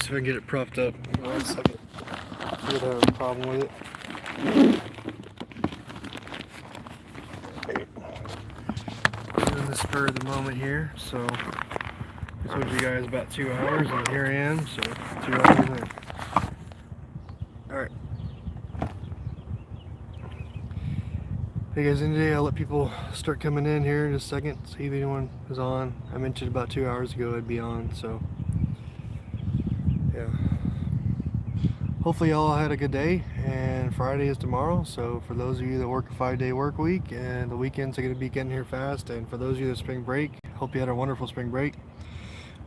See if I can get it propped up. One second. You would have a problem with it. Doing this for the moment here, so I told you guys about 2 hours, and here I am, so 2 hours in. Alright. Hey guys, in today I'll let people start coming in here in just a second, see if anyone is on. I mentioned about 2 hours ago I'd be on, so yeah. Hopefully y'all had a good day, and Friday is tomorrow, so for those of you that work a 5-day work week, and the weekends are going to be getting here fast, and for those of you that spring break, hope you had a wonderful spring break.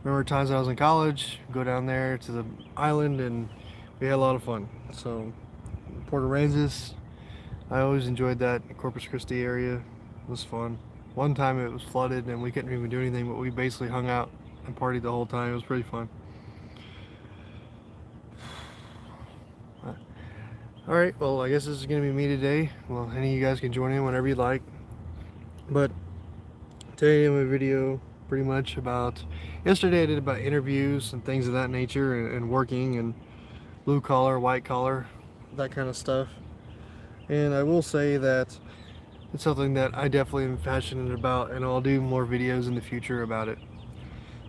Remember times I was in college, go down there to the island, and we had a lot of fun. So Port Aransas, I always enjoyed that. Corpus Christi area, it was fun. One time it was flooded and we couldn't even do anything, but we basically hung out and partied the whole time. It was pretty fun. Alright, well, I guess this is going to be me today. Well, any of you guys can join in whenever you like. But today in my video, pretty much about, yesterday I did about interviews and things of that nature, and working, and blue collar, white collar, that kind of stuff. And I will say that it's something that I definitely am passionate about, and I'll do more videos in the future about it.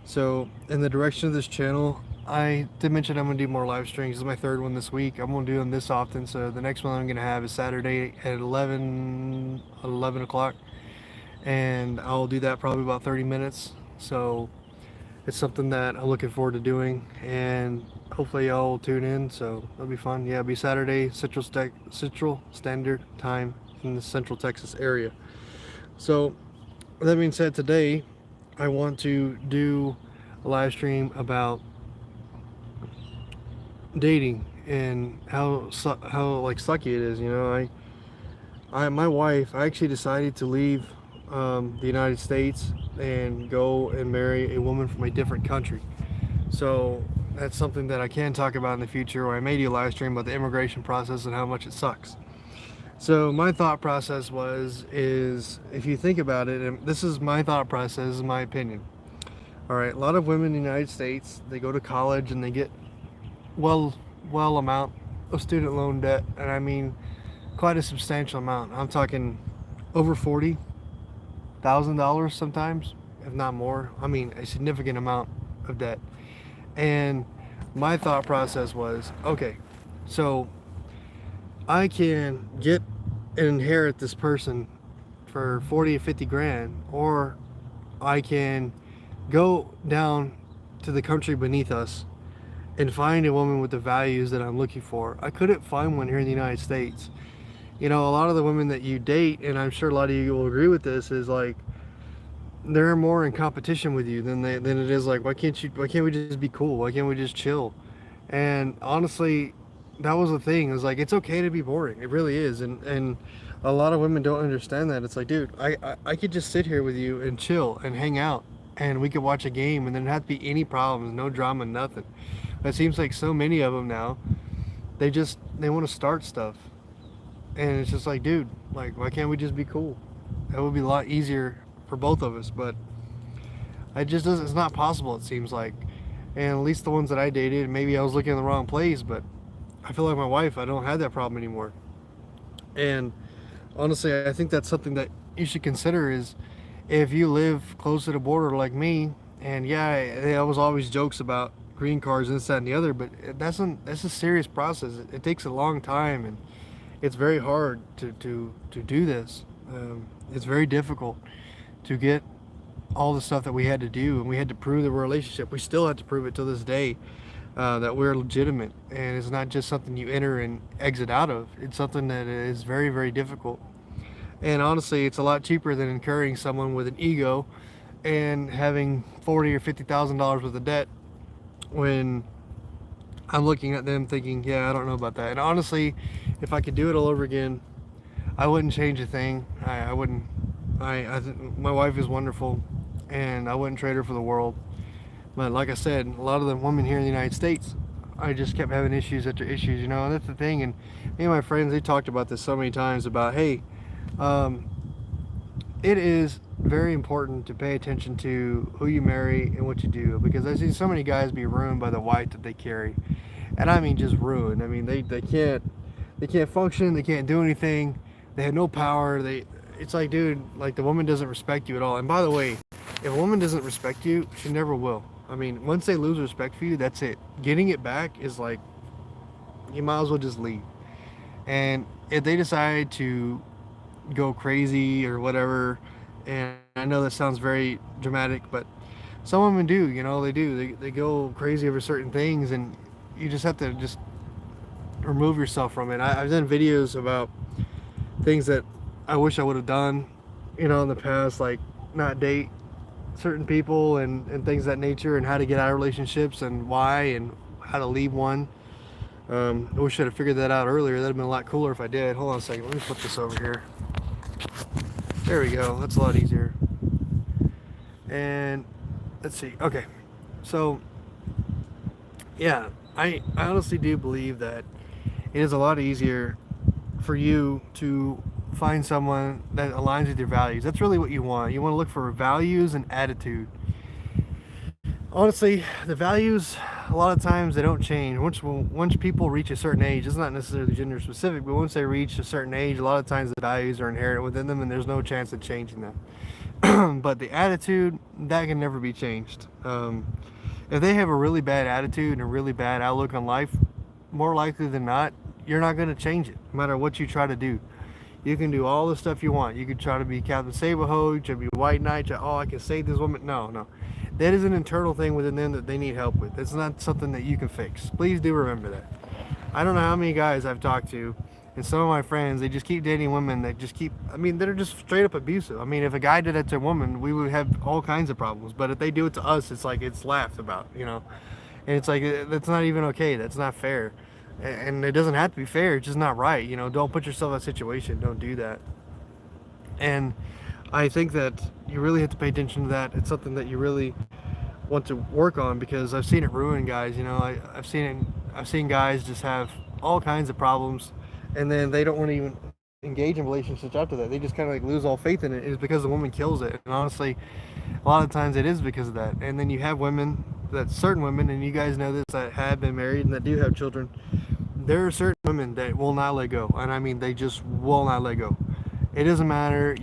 So in the direction of this channel, I did mention I'm going to do more live streams. This is my third one this week. I'm going to do them this often, so the next one I'm going to have is Saturday at 11 o'clock, and I'll do that probably about 30 minutes. So it's something that I'm looking forward to doing, and hopefully y'all will tune in, so it'll be fun. Yeah, it'll be Saturday, Central Standard Time in the Central Texas area. So with that being said, today I want to do a live stream about dating and how like sucky it is. You know, my wife, I actually decided to leave the United States and go and marry a woman from a different country. So that's something that I can talk about in the future, or I may do a live stream about the immigration process and how much it sucks. So my thought process is if you think about it, and this is my thought process, this is my opinion. All right, a lot of women in the United States, they go to college and they get well amount of student loan debt, and I mean quite a substantial amount. I'm talking over $40,000 sometimes, if not more. I mean a significant amount of debt. And my thought process was, okay, so I can get and inherit this person for 40 or 50 grand, or I can go down to the country beneath us and find a woman with the values that I'm looking for. I couldn't find one here in the United States. You know, a lot of the women that you date, and I'm sure a lot of you will agree with this, is like they're more in competition with you than it is like, why can't we just be cool? Why can't we just chill? And honestly, that was the thing. It's like, it's okay to be boring. It really is. And a lot of women don't understand that. It's like, dude, I could just sit here with you and chill and hang out, and we could watch a game, and there didn't have to be any problems, no drama, nothing. It seems like so many of them now, they want to start stuff, and it's just like, dude, like, why can't we just be cool? That would be a lot easier for both of us, but it's not possible, it seems like. And at least the ones that I dated, maybe I was looking in the wrong place, but I feel like my wife, I don't have that problem anymore. And honestly, I think that's something that you should consider, is if you live close to the border like me, and yeah, there was always jokes about green cards and this, that, and the other, but that's a serious process. It takes a long time, and it's very hard to do this. It's very difficult to get all the stuff that we had to do, and we had to prove the relationship. We still have to prove it to this day, that we're legitimate, and it's not just something you enter and exit out of. It's something that is very, very difficult. And honestly, it's a lot cheaper than incurring someone with an ego and having $40,000 or $50,000 worth of debt, when I'm looking at them thinking, yeah, I don't know about that. And honestly, if I could do it all over again, I wouldn't change a thing. I wouldn't. My wife is wonderful, and I wouldn't trade her for the world. But like I said, a lot of the women here in the United States, I just kept having issues after issues, you know, and that's the thing. And me and my friends, they talked about this so many times about, hey, it is very important to pay attention to who you marry and what you do, because I see so many guys be ruined by the wife that they carry, and I mean just ruined. I mean they can't function, they can't do anything, they have no power. It's like, dude, like the woman doesn't respect you at all. And by the way, if a woman doesn't respect you, she never will. I mean, once they lose respect for you, that's it. Getting it back is like, you might as well just leave. And if they decide to go crazy or whatever, and I know that sounds very dramatic, but some women do, they do. They go crazy over certain things, and you just have to just remove yourself from it. I've done videos about things that I wish I would have done, in the past, like not date certain people and things of that nature, and how to get out of relationships and why, and how to leave one. I wish I'd have figured that out earlier. That'd have been a lot cooler if I did. Hold on a second. Let me flip this over here. There we go. That's a lot easier. And let's see. Okay. So, yeah, I honestly do believe that it is a lot easier for you to find someone that aligns with your values. That's really what you want. You want to look for values and attitude. Honestly, the values, a lot of times they don't change. Once people reach a certain age, it's not necessarily gender specific, but once they reach a certain age, a lot of times the values are inherent within them, and there's no chance of changing them. But the attitude, that can never be changed. If they have a really bad attitude and a really bad outlook on life, more likely than not, you're not going to change it, no matter what you try to do. You can do all the stuff you want. You could try to be Captain Save-A-Ho, you try to be White Knight, I can save this woman. No. That is an internal thing within them that they need help with. It's not something that you can fix. Please do remember that. I don't know how many guys I've talked to, and some of my friends, they just keep dating women that they're just straight up abusive. I mean, if a guy did that to a woman, we would have all kinds of problems. But if they do it to us, it's like, it's laughed about, And it's like, that's not even okay. That's not fair. And it doesn't have to be fair. It's just not right. Don't put yourself in a situation. Don't do that. And I think that you really have to pay attention to that. It's something that you really want to work on, because I've seen it ruin guys. I've seen guys just have all kinds of problems, and then they don't want to even engage in relationships after that. They just kind of like lose all faith in it. It's because the woman kills it. And honestly, a lot of times it is because of that. And then you have women, certain women, and you guys know this, that have been married and that do have children. There are certain women that will not let go, and I mean, they just will not let go. It doesn't matter.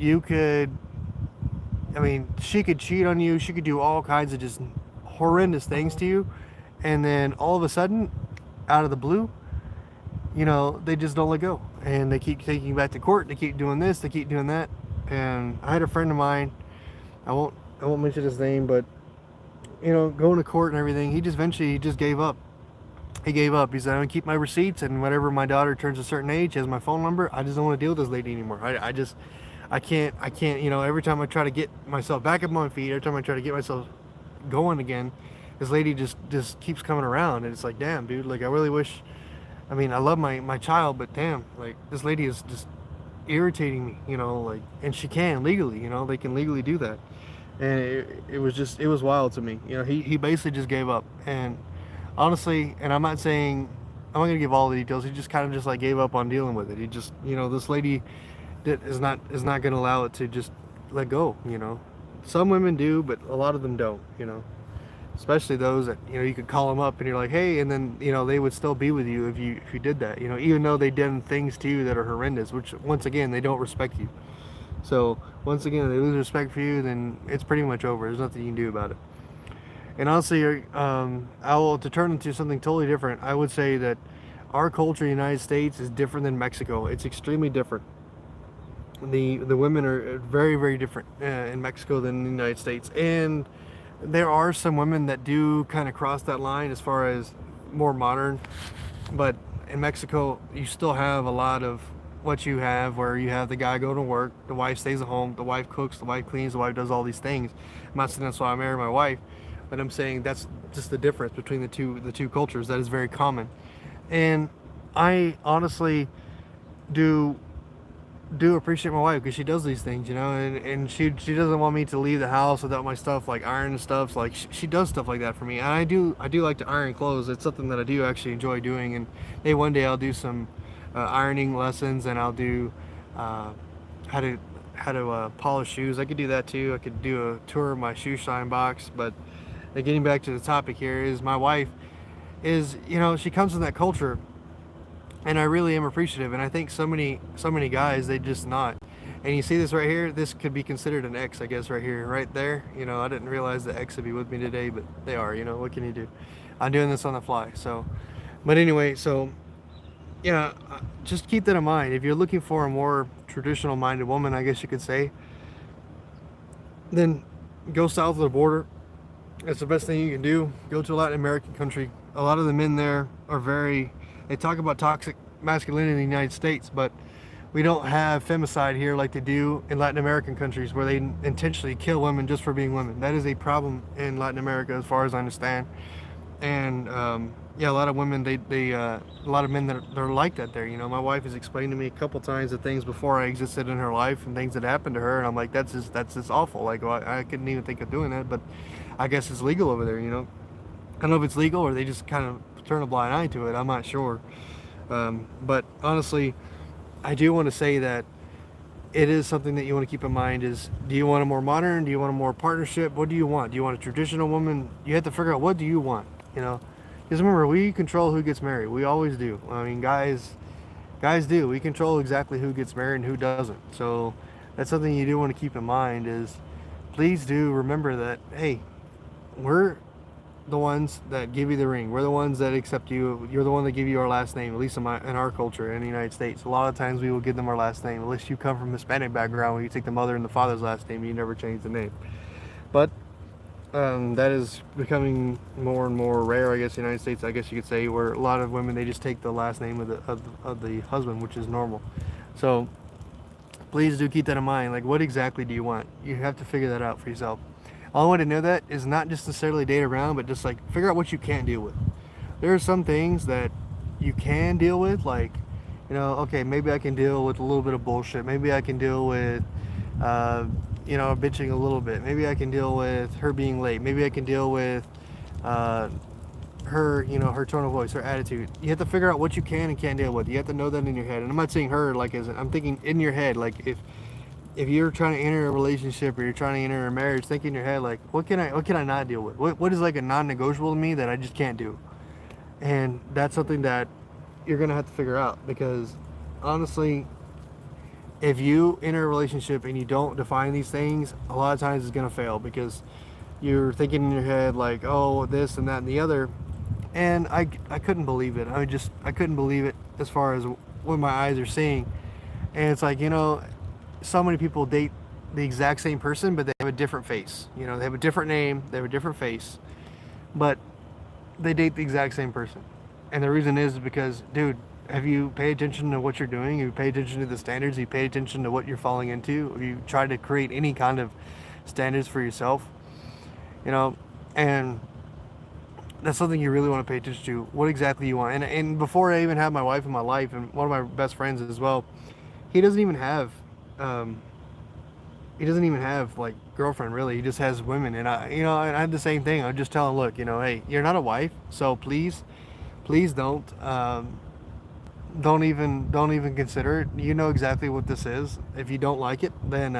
She could cheat on you. She could do all kinds of just horrendous things to you. And then all of a sudden, out of the blue, they just don't let go. And they keep taking you back to court. They keep doing this. They keep doing that. And I had a friend of mine, I won't mention his name, but, going to court and everything, he just gave up. He gave up. He said, I'm going to keep my receipts, and whenever my daughter turns a certain age, has my phone number, I just don't want to deal with this lady anymore. I can't, every time I try to get myself back up on my feet, every time I try to get myself going again, this lady just keeps coming around. And it's like, damn, dude, like, I really wish, I love my child, but damn, like, this lady is just irritating me, and she can legally, they can legally do that. And it was wild to me. He basically just gave up. And honestly, and I'm not going to give all the details, he just kind of just like gave up on dealing with it. He just, this lady is not going to allow it to just let go. Some women do, but a lot of them don't. Especially those that you could call them up and you're like, hey, and then they would still be with you if you did that. Even though they did things to you that are horrendous, which once again, they don't respect you. So once again, they lose respect for you, then it's pretty much over. There's nothing you can do about it. And honestly, to turn into something totally different, I would say that our culture in the United States is different than Mexico. It's extremely different. The women are very, very different in Mexico than in the United States. And there are some women that do kind of cross that line as far as more modern. But in Mexico, you still have a lot of what you have, where you have the guy go to work, the wife stays at home, the wife cooks, the wife cleans, the wife does all these things. I'm not saying that's why I married my wife, but I'm saying that's just the difference between the two cultures. That is very common. And I honestly do appreciate my wife, because she does these things, and she doesn't want me to leave the house without my stuff, like iron and stuff. So, like, she does stuff like that for me. And I do like to iron clothes. It's something that I do actually enjoy doing. And maybe one day I'll do some ironing lessons, and I'll do how to how to polish shoes. I could do that too. I could do a tour of my shoe shine box. But getting back to the topic here is my wife is, she comes from that culture, and I really am appreciative. And I think so many guys, they just not. And you see this right here. This could be considered an X, I guess, right here, right there. I didn't realize the X would be with me today, but they are. What can you do? I'm doing this on the fly. So, but anyway, so yeah, just keep that in mind. If you're looking for a more traditional-minded woman, I guess you could say, then go south of the border. That's the best thing you can do. Go to a Latin American country. A lot of the men there are they talk about toxic masculinity in the United States, but we don't have femicide here like they do in Latin American countries, where they intentionally kill women just for being women. That is a problem in Latin America, as far as I understand. And yeah, a lot of women, a lot of men that are like that there. My wife has explained to me a couple times the things before I existed in her life and things that happened to her, and I'm like, that's just awful. Like, well, I couldn't even think of doing that, but I guess it's legal over there. I don't know if it's legal or they just kind of turn a blind eye to it. I'm not sure. But honestly, I do want to say that it is something that you want to keep in mind is, do you want a more modern? Do you want a more partnership? What do you want? Do you want a traditional woman? You have to figure out, what do you want? Because remember, we control who gets married. We always do. I mean, guys do. We control exactly who gets married and who doesn't. So that's something you do want to keep in mind is, please do remember that, hey, we're the ones that give you the ring. We're the ones that accept you. You're the one that give you our last name, at least in our culture in the United States. A lot of times we will give them our last name, unless you come from Hispanic background where you take the mother and the father's last name and you never change the name. But that is becoming more and more rare, I guess, in the United States, I guess you could say, where a lot of women, they just take the last name of the husband, which is normal. So please do keep that in mind. Like, what exactly do you want? You have to figure that out for yourself. All way to know that is not just necessarily date around, but just like figure out what you can't deal with. There are some things that you can deal with, like, okay, maybe I can deal with a little bit of bullshit. Maybe I can deal with, bitching a little bit. Maybe I can deal with her being late. Maybe I can deal with her, her tone of voice, her attitude. You have to figure out what you can and can't deal with. You have to know that in your head. And I'm not saying her, like, I'm thinking in your head, like, if you're trying to enter a relationship or you're trying to enter a marriage, think in your head, like, what can I not deal with? What is like a non-negotiable to me that I just can't do? And that's something that you're going to have to figure out, because honestly, if you enter a relationship and you don't define these things, a lot of times it's going to fail, because you're thinking in your head like, oh, this and that and the other. And I couldn't believe it. I couldn't believe it as far as what my eyes are seeing. And it's like, so many people date the exact same person, but they have a different face. They have a different name, they have a different face, but they date the exact same person. And the reason is because, dude, have you paid attention to what you're doing? Have you paid attention to the standards? Have you paid attention to what you're falling into? Have you tried to create any kind of standards for yourself? And that's something you really want to pay attention to. What exactly you want. And before I even had my wife in my life, and one of my best friends as well, he doesn't even have like girlfriend, really. He just has women. And I had the same thing. I would just tell him, look, hey, you're not a wife, so please don't even consider it. You know exactly what this is. If you don't like it, then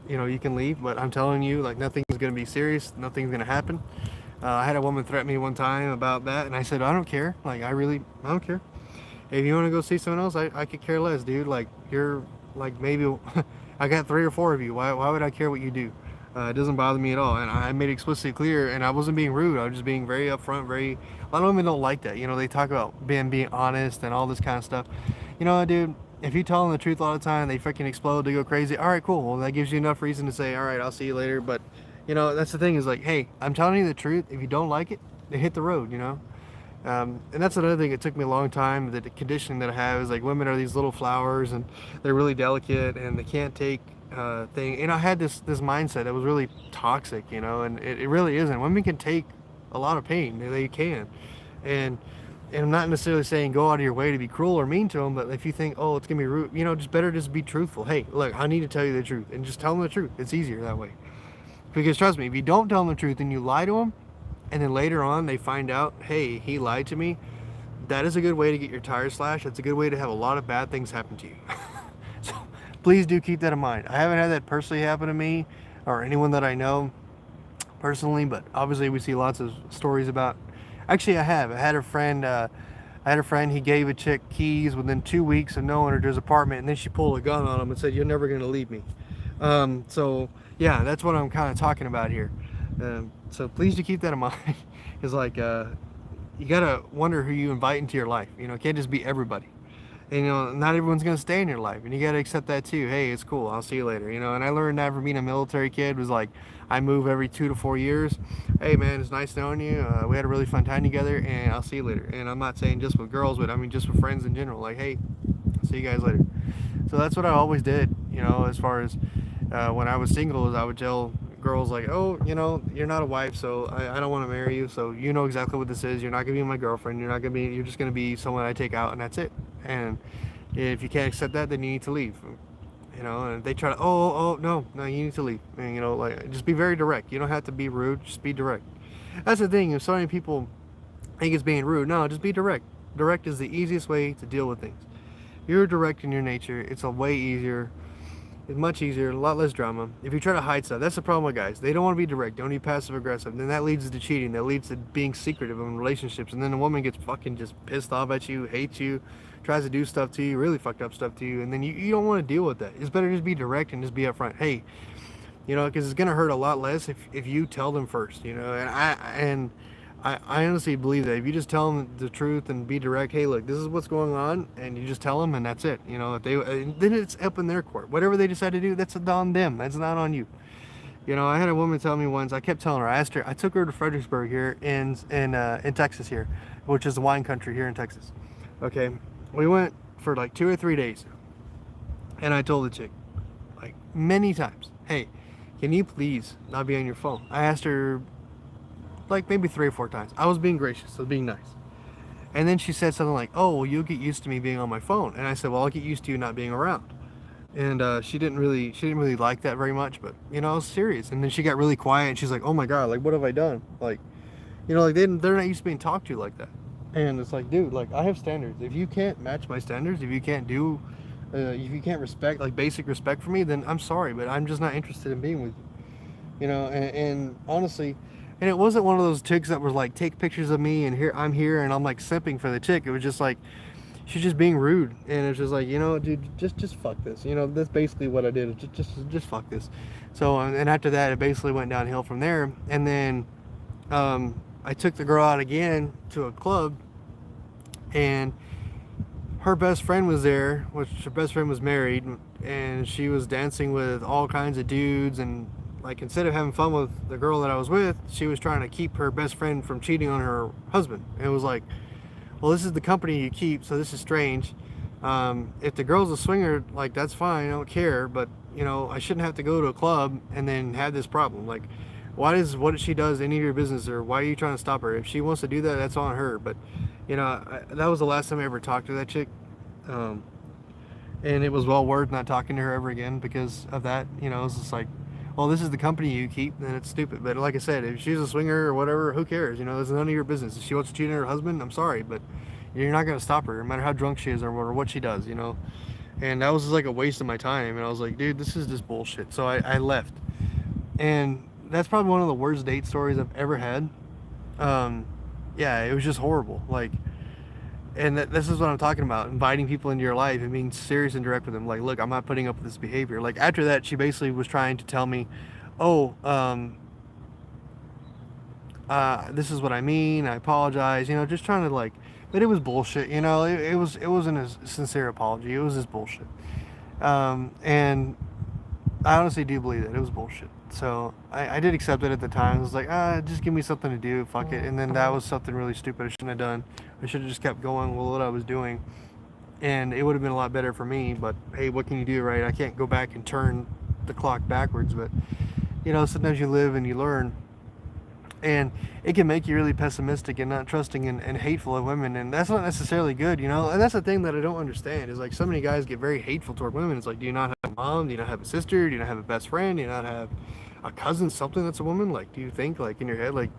you can leave. But I'm telling you, like, nothing's gonna be serious. Nothing's gonna happen. I had a woman threaten me one time about that, and I said, I don't care. Like, I don't care. If you want to go see someone else, I could care less, dude. Like, you're like, maybe I got 3 or 4 of you. Why would I care what you do? It doesn't bother me at all. And I made it explicitly clear, and I wasn't being rude. I was just being very upfront, a lot of women don't like that. They talk about being honest and all this kind of stuff. Dude, if you tell them the truth all the time, they freaking explode, they go crazy. All right, cool. Well, that gives you enough reason to say, all right, I'll see you later. But, that's the thing is, like, hey, I'm telling you the truth. If you don't like it, then hit the road, And that's another thing. It took me a long time. The conditioning that I have is like, women are these little flowers, and they're really delicate, and they can't take thing. And I had this mindset that was really toxic, and it really isn't. Women can take a lot of pain. They can. And I'm not necessarily saying go out of your way to be cruel or mean to them, but if you think, oh, it's gonna be rude, just better just be truthful. Hey, look, I need to tell you the truth, and just tell them the truth. It's easier that way. Because trust me, if you don't tell them the truth and you lie to them, and then later on they find out, hey, he lied to me, that is a good way to get your tires slashed. That's a good way to have a lot of bad things happen to you. So please do keep that in mind. I haven't had that personally happen to me or anyone that I know personally, but obviously we see lots of stories about. Actually, I have. I had a friend. I had a friend. He gave a chick keys within 2 weeks of knowing her to his apartment, and then she pulled a gun on him and said, "You're never gonna leave me." So yeah, that's what I'm kind of talking about here. So please do keep that in mind. It's like you gotta wonder who you invite into your life. You know, it can't just be everybody. And, you know, not everyone's gonna stay in your life, and you gotta accept that too. Hey, it's cool. I'll see you later. You know, and I learned that from being a military kid. Was like, I move every 2 to 4 years. Hey, man, it's nice knowing you. We had a really fun time together, and I'll see you later. And I'm not saying just with girls, but I mean just with friends in general. Like, hey, I'll see you guys later. So that's what I always did. You know, as far as when I was single, is I would tell girls like, oh, you know, you're not a wife, so I don't want to marry you. So you know exactly what this is. You're not gonna be my girlfriend. You're not gonna be. You're just gonna be someone I take out, and that's it. And if you can't accept that, then you need to leave. You know, and they try to, oh, no, you need to leave. And, you know, like, just be very direct. You don't have to be rude. Just be direct. That's the thing. If so many people think it's being rude, no, just be direct. Direct is the easiest way to deal with things. You're direct in your nature. It's a way easier. It's much easier, a lot less drama. If you try to hide stuff, that's the problem with guys. They don't want to be direct. They want to be passive aggressive. Then that leads to cheating. That leads to being secretive in relationships. And then the woman gets fucking just pissed off at you, hates you, tries to do stuff to you, really fucked up stuff to you. And then you don't want to deal with that. It's better to just be direct and just be upfront. Hey, you know, because it's going to hurt a lot less if you tell them first, you know. And I honestly believe that if you just tell them the truth and be direct, hey, look, this is what's going on, and you just tell them, and that's it. You know, if they then it's up in their court. Whatever they decide to do, that's on them. That's not on you. You know, I had a woman tell me once. I kept telling her. I asked her. I took her to Fredericksburg here in Texas here, which is the wine country here in Texas. Okay, we went for like 2 or 3 days, and I told the chick, like many times, hey, can you please not be on your phone? I asked her like maybe 3 or 4 times. I was being gracious, I was being nice. And then she said something like, "Oh, well, you'll get used to me being on my phone." And I said, "Well, I'll get used to you not being around." And she didn't really like that very much. But you know, I was serious. And then she got really quiet. And she's like, "Oh my god, like what have I done?" Like, you know, like they're not used to being talked to like that. And it's like, dude, like I have standards. If you can't match my standards, if you can't respect like basic respect for me, then I'm sorry, but I'm just not interested in being with you. You know, and honestly, and it wasn't one of those chicks that was like take pictures of me and here I'm here and I'm like simping for the chick. It was just like she's just being rude, and it's just like, you know, dude, just fuck this. You know, that's basically what I did. Just fuck this. So and after that, it basically went downhill from there. And then I took the girl out again to a club, and her best friend was there, which her best friend was married, and she was dancing with all kinds of dudes. And like instead of having fun with the girl that I was with, she was trying to keep her best friend from cheating on her husband. And it was like, well, this is the company you keep, so this is strange. If the girl's a swinger, like that's fine, I don't care. But you know, I shouldn't have to go to a club and then have this problem. Like, why is what she does any of your business, or why are you trying to stop her? If she wants to do that, that's on her. But you know, that was the last time I ever talked to that chick. And it was well worth not talking to her ever again because of that. You know, it's just like, well, this is the company you keep, then it's stupid. But like I said, if she's a swinger or whatever, who cares? You know, it's none of your business. If she wants to cheat on her husband, I'm sorry, but you're not going to stop her, no matter how drunk she is or what she does, you know. And that was just like a waste of my time. And I was like, dude, this is just bullshit. So I left. And that's probably one of the worst date stories I've ever had. Yeah, it was just horrible. Like, and this is what I'm talking about, inviting people into your life and being serious and direct with them. Like, look, I'm not putting up with this behavior. Like, after that, she basically was trying to tell me, oh, this is what I mean, I apologize, you know, just trying to like, but it was bullshit, you know. It wasn't a sincere apology. It was just bullshit. And I honestly do believe that it was bullshit. So I did accept it at the time. I was like, just give me something to do, fuck it. And then that was something really stupid I shouldn't have done. I should have just kept going with what I was doing, and it would have been a lot better for me. But hey, what can you do, right? I can't go back and turn the clock backwards. But you know, sometimes you live and you learn, and it can make you really pessimistic and not trusting and hateful of women, and that's not necessarily good, you know. And that's the thing that I don't understand is like so many guys get very hateful toward women. It's like, do you not have a mom? Do you not have a sister? Do you not have a best friend? Do you not have a cousin, something that's a woman? Like, do you think like in your head, like,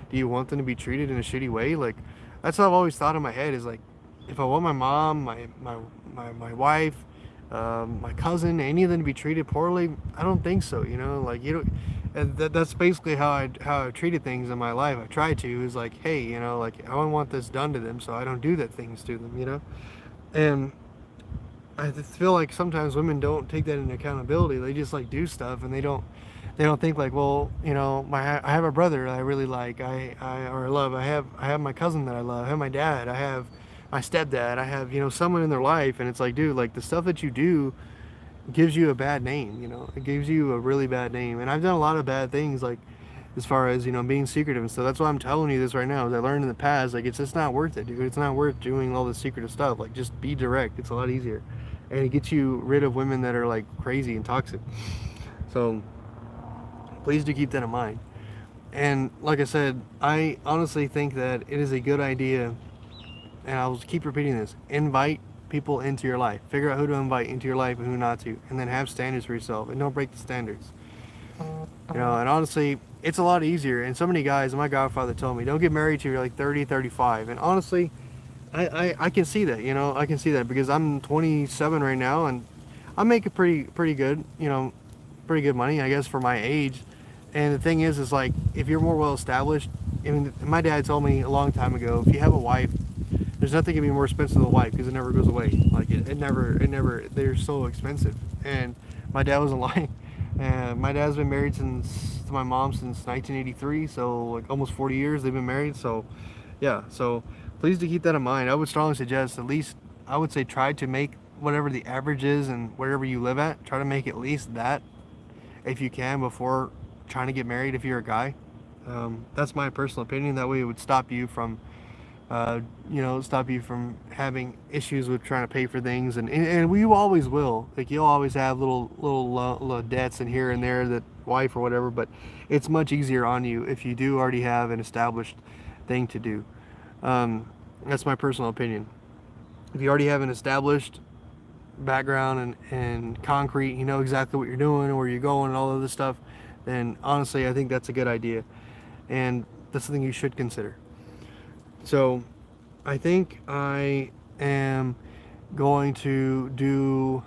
do you want them to be treated in a shitty way? Like, that's what I've always thought in my head is like, if I want my mom, my wife, my cousin, any of them to be treated poorly? I don't think so. You know, like you don't. And that's basically how I treated things in my life. I try to is like, hey, you know, like I don't want this done to them, so I don't do that things to them. You know, and I just feel like sometimes women don't take that into accountability. They just like do stuff, and they don't think like, well, you know, I have a brother that I really like, or I love. I have my cousin that I love. I have my dad. I have my stepdad. I have, you know, someone in their life, and it's like, dude, like the stuff that you do gives you a bad name. You know, it gives you a really bad name. And I've done a lot of bad things, like as far as, you know, being secretive and stuff. That's why I'm telling you this right now. As I learned in the past, like it's just not worth it, dude. It's not worth doing all this secretive stuff. Like just be direct. It's a lot easier, and it gets you rid of women that are like crazy and toxic. So please do keep that in mind. And like I said, I honestly think that it is a good idea, and I'll keep repeating this: invite people into your life. Figure out who to invite into your life and who not to, and then have standards for yourself, and don't break the standards. You know, and honestly, it's a lot easier. And so many guys, my godfather told me, don't get married till you're like 30, 35. And honestly, I can see that, you know, I can see that because I'm 27 right now, and I'm making pretty good, you know, pretty good money, I guess, for my age. And the thing is like, if you're more well established, I mean, my dad told me a long time ago, if you have a wife, there's nothing can be more expensive than a wife because it never goes away. Like it never, they're so expensive. And my dad wasn't lying. And my dad's been married to my mom since 1983, so like almost 40 years they've been married. So yeah, so please do keep that in mind. I would strongly suggest, at least I would say, try to make whatever the average is and wherever you live at, try to make at least that if you can before trying to get married if you're a guy. That's my personal opinion. That way it would stop you from you know, stop you from having issues with trying to pay for things, and we always will. Like you'll always have little debts in here and there, that wife or whatever. But it's much easier on you if you do already have an established thing to do. That's my personal opinion. If you already have an established background and concrete, you know exactly what you're doing, where you're going, and all of this stuff, then honestly, I think that's a good idea, and that's something you should consider. So I think I am going to do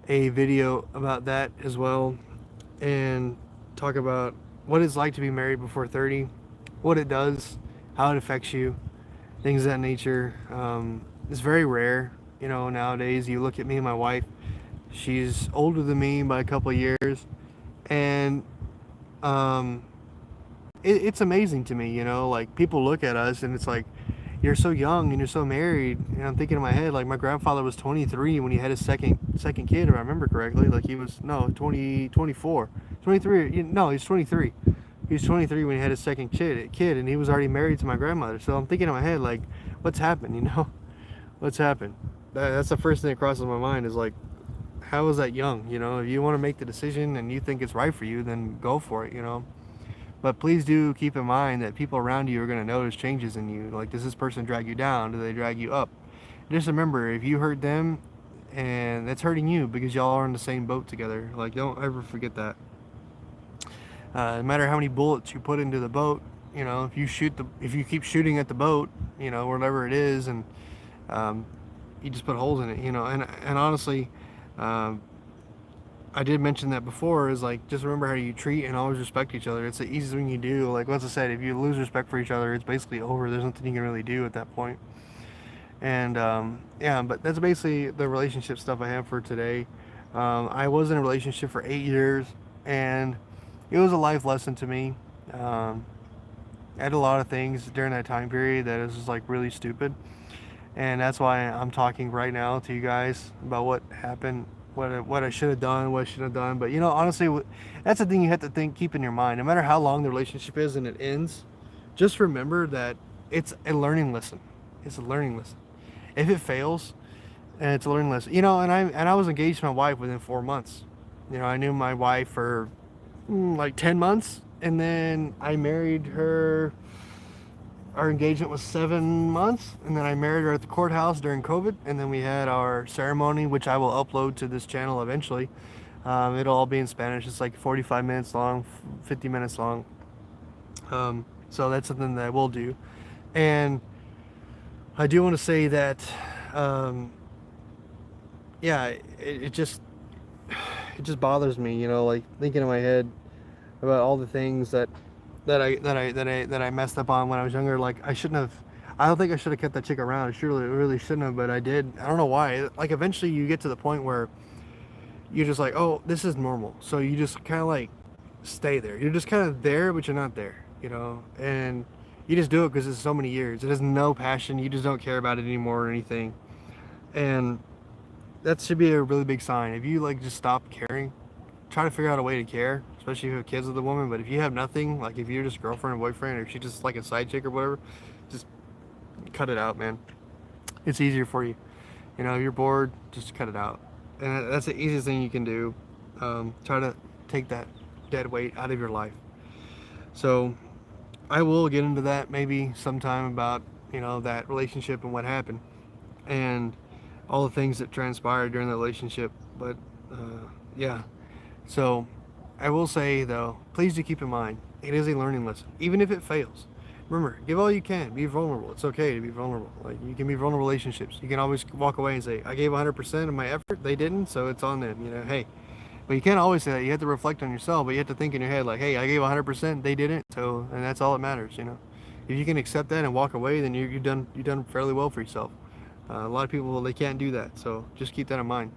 a video about that as well, and talk about what it's like to be married before 30, what it does, how it affects you, things of that nature. It's very rare, you know, nowadays. You look at me and my wife, she's older than me by a couple of years, and um, it's amazing to me, you know, like people look at us and it's like, you're so young and you're so married. And I'm thinking in my head, like my grandfather was 23 when he had his second kid, if I remember correctly. Like he was, no, 24, 23. No, he's 23. He was 23 when he had his second kid, and he was already married to my grandmother. So I'm thinking in my head, like, what's happened, you know? What's happened? That's the first thing that crosses my mind is like, how is that young? You know, if you want to make the decision and you think it's right for you, then go for it, you know? But please do keep in mind that people around you are going to notice changes in you. Like, does this person drag you down? Do they drag you up? Just remember, if you hurt them, and that's hurting you because y'all are in the same boat together. Like, don't ever forget that. No matter how many bullets you put into the boat, you know, if you keep shooting at the boat, you know, whatever it is, and you just put holes in it, you know. And honestly, um, I did mention that before, is like, just remember how you treat and always respect each other. It's the easiest thing you do. Like, once I said, if you lose respect for each other, it's basically over. There's nothing you can really do at that point. And yeah, but that's basically the relationship stuff I have for today. I was in a relationship for 8 years, and it was a life lesson to me. I had a lot of things during that time period that was just like really stupid, and that's why I'm talking right now to you guys about what happened, what I should have done, what I should have done. But you know, honestly, that's the thing you have to keep in your mind. No matter how long the relationship is and it ends, just remember that it's a learning lesson. It's a learning lesson. If it fails, and it's a learning lesson, you know. And I was engaged to my wife within 4 months. You know, I knew my wife for like 10 months, and then I married her. Our engagement was 7 months, and then I married her at the courthouse during COVID, and then we had our ceremony, which I will upload to this channel eventually. It'll all be in Spanish. It's like 45 minutes long, 50 minutes long. So that's something that I will do. And I do want to say that yeah, it just it just bothers me, you know, like thinking in my head about all the things that I messed up on when I was younger. Like I shouldn't have. I don't think I should have kept that chick around. I surely really shouldn't have, but I did. I don't know why. Like eventually you get to the point where you're just like, oh, this is normal. So you just kind of like stay there. You're just kind of there, but you're not there, you know. And you just do it because it's so many years. It has no passion. You just don't care about it anymore or anything. And that should be a really big sign. If you like just stop caring, try to figure out a way to care, especially if you have kids with a woman. But if you have nothing, like if you're just girlfriend or boyfriend, or if she's just like a side chick or whatever, just cut it out, man. It's easier for you. You know, if you're bored, just cut it out. And that's the easiest thing you can do. Try to take that dead weight out of your life. So I will get into that maybe sometime about, you know, that relationship and what happened and all the things that transpired during the relationship. But yeah, so I will say though, please do keep in mind, it is a learning lesson, even if it fails. Remember, give all you can. Be vulnerable. It's okay to be vulnerable. Like you can be vulnerable in relationships. You can always walk away and say, "I gave 100% of my effort. They didn't, so it's on them." You know, hey. But you can't always say that. You have to reflect on yourself. But you have to think in your head, like, "Hey, I gave 100%. They didn't." So, and that's all that matters. You know, if you can accept that and walk away, then you've done fairly well for yourself. A lot of people they can't do that. So just keep that in mind.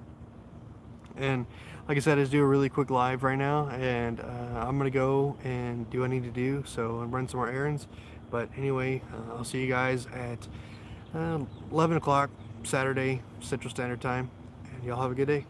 And like I said, I just do a really quick live right now, and I'm gonna go and do what I need to do. So and run some more errands. But anyway, I'll see you guys at 11 o'clock Saturday Central Standard Time, and y'all have a good day.